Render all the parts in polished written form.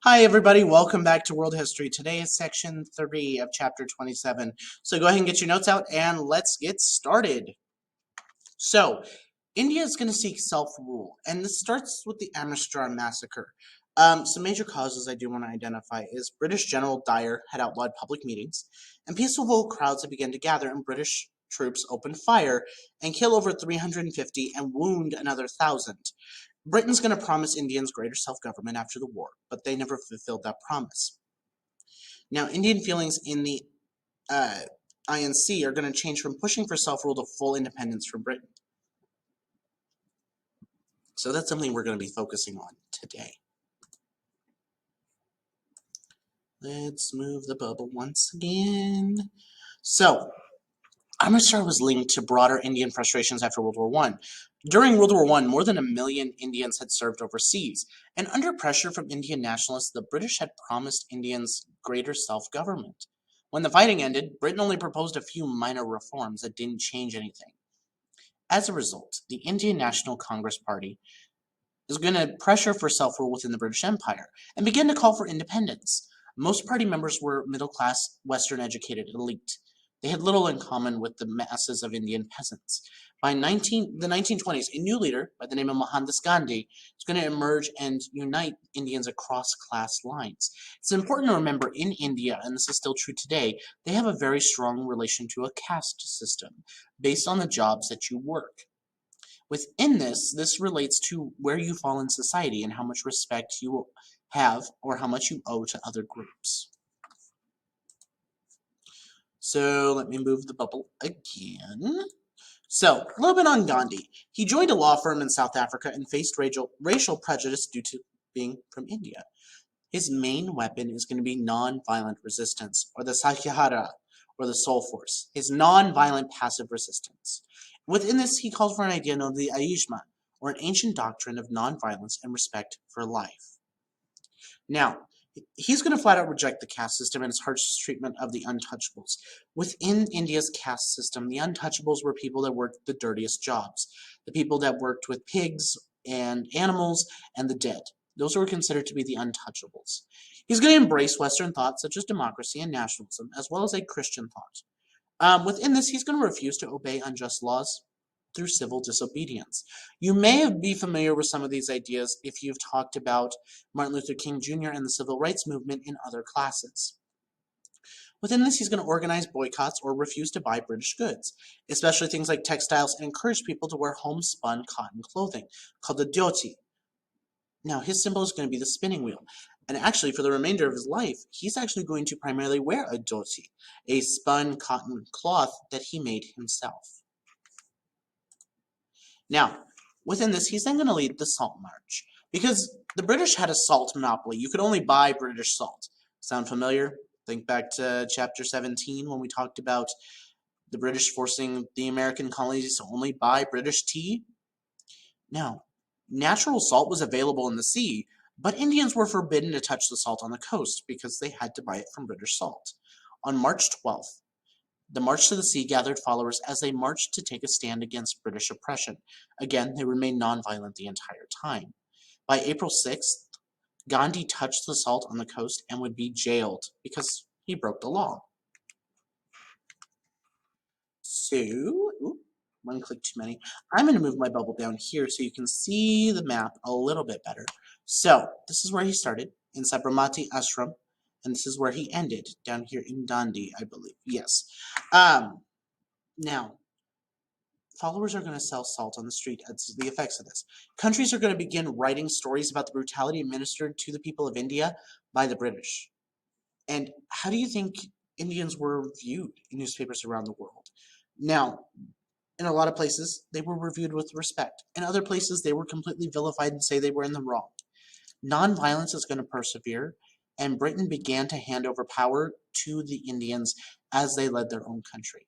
Hi, everybody. Welcome back to World History. Today is section 3 of chapter 27. So go ahead and get your notes out and let's get started. So, India is going to seek self-rule, and this starts with the Amritsar massacre. Some major causes I do want to identify is British General Dyer had outlawed public meetings, and peaceful crowds had begun to gather, and British troops opened fire and kill over 350 and wound another 1,000. Britain's going to promise Indians greater self-government after the war, but they never fulfilled that promise. Now, Indian feelings in the INC are going to change from pushing for self-rule to full independence from Britain. So that's something we're going to be focusing on today. Let's move the bubble once again. So, Amritsar was linked to broader Indian frustrations after World War I. During World War I, more than 1 million Indians had served overseas, and under pressure from Indian nationalists, the British had promised Indians greater self-government. When the fighting ended, Britain only proposed a few minor reforms that didn't change anything. As a result, the Indian National Congress Party is going to pressure for self-rule within the British Empire and begin to call for independence. Most party members were middle-class, Western-educated elite. They had little in common with the masses of Indian peasants. By the 1920s, a new leader by the name of Mohandas Gandhi is going to emerge and unite Indians across class lines. It's important to remember in India, and this is still true today, they have a very strong relation to a caste system based on the jobs that you work. Within this relates to where you fall in society and how much respect you have or how much you owe to other groups. So let me move the bubble again. So, a little bit on Gandhi. He joined a law firm in South Africa and faced racial prejudice due to being from India. His main weapon is going to be non-violent resistance, or the Sahyahara, or the soul force, his non-violent passive resistance. Within this, he calls for an idea known as the Ahimsa, or an ancient doctrine of non-violence and respect for life. Now, he's going to flat out reject the caste system and its harsh treatment of the untouchables. Within India's caste system, the untouchables were people that worked the dirtiest jobs, the people that worked with pigs and animals and the dead. Those were considered to be the untouchables. He's going to embrace Western thought such as democracy and nationalism, as well as a Christian thought. Within this, he's going to refuse to obey unjust laws through civil disobedience. You may be familiar with some of these ideas if you've talked about Martin Luther King Jr. and the civil rights movement in other classes. Within this, he's going to organize boycotts or refuse to buy British goods, especially things like textiles, and encourage people to wear homespun cotton clothing called the dhoti. Now, his symbol is going to be the spinning wheel. And actually, for the remainder of his life, he's actually going to primarily wear a dhoti, a spun cotton cloth that he made himself. Now, within this, he's then going to lead the Salt March, because the British had a salt monopoly. You could only buy British salt. Sound familiar? Think back to chapter 17 when we talked about the British forcing the American colonies to only buy British tea. Now, natural salt was available in the sea, but Indians were forbidden to touch the salt on the coast because they had to buy it from British salt. On March 12th, the March to the Sea gathered followers as they marched to take a stand against British oppression. Again, they remained nonviolent the entire time. By April 6th, Gandhi touched the salt on the coast and would be jailed because he broke the law. So, one click too many. I'm going to move my bubble down here so you can see the map a little bit better. So, this is where he started, in Sabarmati Ashram. And this is where he ended, down here in Dandi, I believe. Yes. Now, followers are going to sell salt on the street. That's the effects of this. Countries are going to begin writing stories about the brutality administered to the people of India by the British. And how do you think Indians were viewed in newspapers around the world? Now, in a lot of places, they were reviewed with respect. In other places, they were completely vilified and say they were in the wrong. Nonviolence is going to persevere, and Britain began to hand over power to the Indians as they led their own country.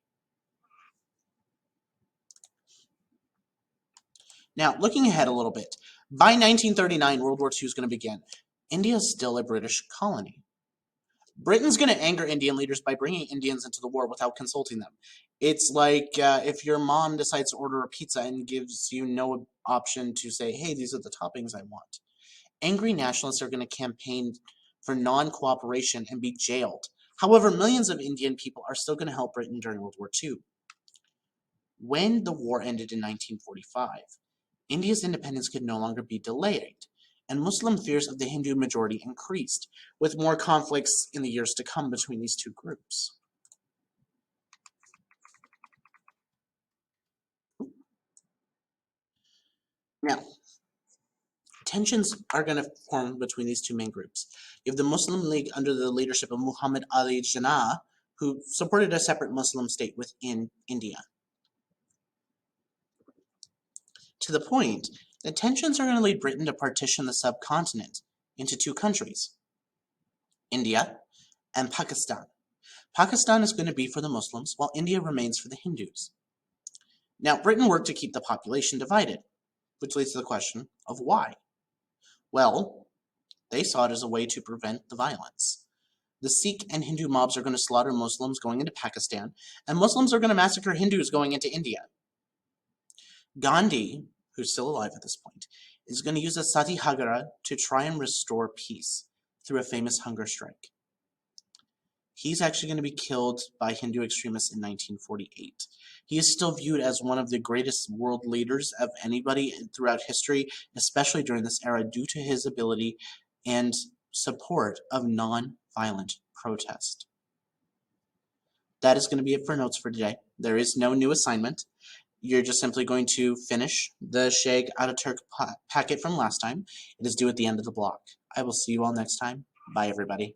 Now, looking ahead a little bit, by 1939, World War II is going to begin. India is still a British colony. Britain's going to anger Indian leaders by bringing Indians into the war without consulting them. It's like if your mom decides to order a pizza and gives you no option to say, hey, these are the toppings I want. Angry nationalists are going to campaign for non-cooperation and be jailed. However, millions of Indian people are still going to help Britain during World War II. When the war ended in 1945, India's independence could no longer be delayed, and Muslim fears of the Hindu majority increased, with more conflicts in the years to come between these two groups. Now, tensions are going to form between these two main groups. You have the Muslim League under the leadership of Muhammad Ali Jinnah, who supported a separate Muslim state within India. To the point that tensions are going to lead Britain to partition the subcontinent into two countries, India and Pakistan. Pakistan is going to be for the Muslims, while India remains for the Hindus. Now, Britain worked to keep the population divided, which leads to the question of why. Well, they saw it as a way to prevent the violence. The Sikh and Hindu mobs are going to slaughter Muslims going into Pakistan, and Muslims are going to massacre Hindus going into India. Gandhi, who's still alive at this point, is going to use a satyagraha to try and restore peace through a famous hunger strike. He's actually going to be killed by Hindu extremists in 1948. He is still viewed as one of the greatest world leaders of anybody throughout history, especially during this era, due to his ability and support of non-violent protest. That is going to be it for notes for today. There is no new assignment. You're just simply going to finish the Sheikh Ataturk packet from last time. It is due at the end of the block. I will see you all next time. Bye, everybody.